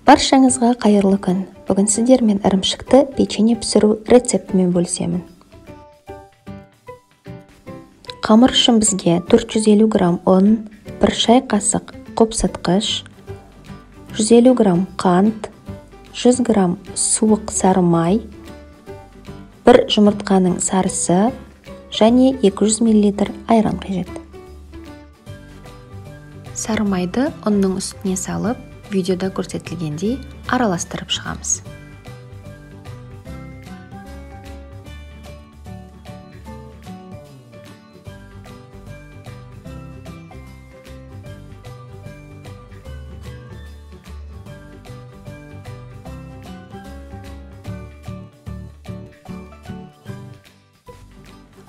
Баршаңызға қайырлы күн. Бүгін сіздермен ірімшікті печенье пісіру рецептімен бөлісемін. Қамыр үшін бізге 450 грамм ұн, 1 шай қасық қопсытқыш, 150 грамм қант, 100 грамм суық сары май, 1 жұмыртқаның сарысы және 200 мл айран қажет. Сары майды ұнның үстіне салып, видеода көрсетілгендей араластырып шығамыз.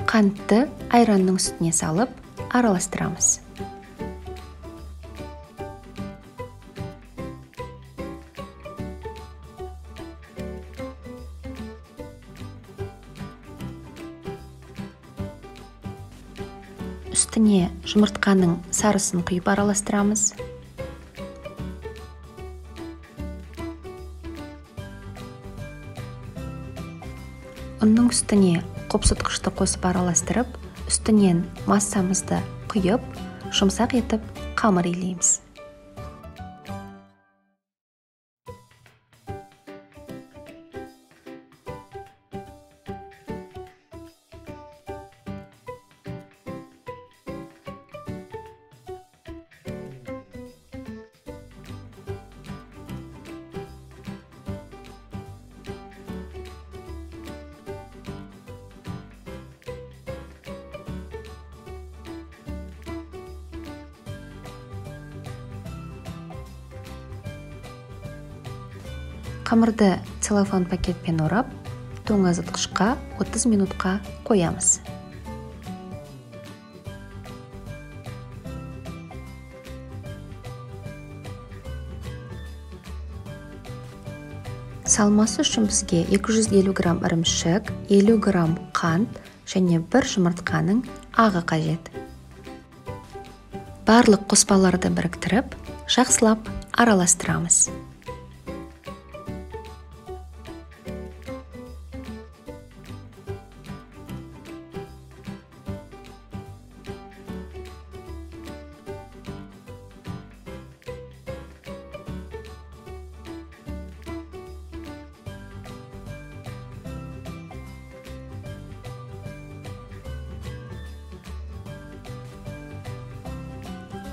Қантты айранның үстіне салып араластырамыз. Үстіне жұмыртқаның сарысын құйып араластырамыз. Ұнның үстіне қопсытқышты қосып араластырып, үстінен массамызды құйып, жұмсақ етіп қамыр илейміз. Қамырды целлофан пакетпен орап, тоңазытқышқа 30 минутқа қоямыз. Салмасы үшін бізге 250 грамм ірімшік, 50 грамм қант және 1 жұмыртқаның ағы қажет. Барлық қоспаларды біріктіріп, жақсылап араластырамыз.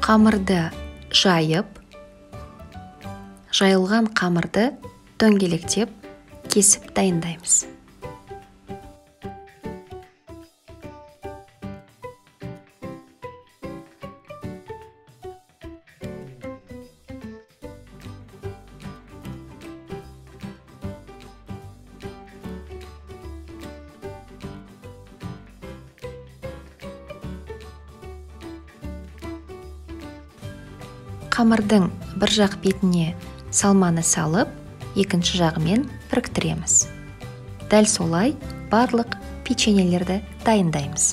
Қамырды жайып, жайылған қамырды дөңгелектеп, кесіп дайындаймыз. Қамырдың бір жақ бетіне салманы салып, екінші жағымен біріктіреміз. Дәл солай барлық печеньелерді дайындаймыз.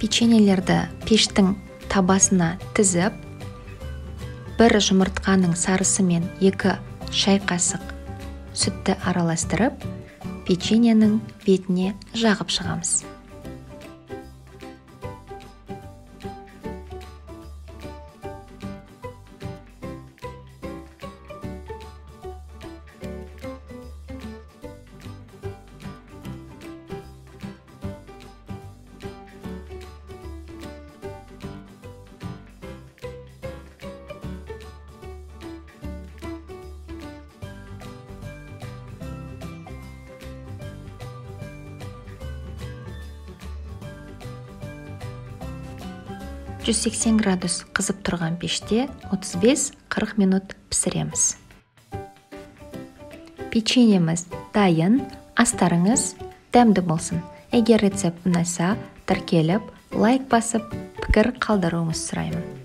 Печеньелерді пештің табасына тізіп, 1 жұмыртқаның сарысы мен 2 шай қасық сүтті араластырып, печеньенің бетіне жағып шығамыз. «180 градус қызып тұрған пеште 35-40 минут пісіреміз. Печеньеміз дайын, астарыңыз дәмді болсын. Егер рецепт ұнаса, тіркеліп, лайк басып, пікір қалдыруыңызды сұраймын.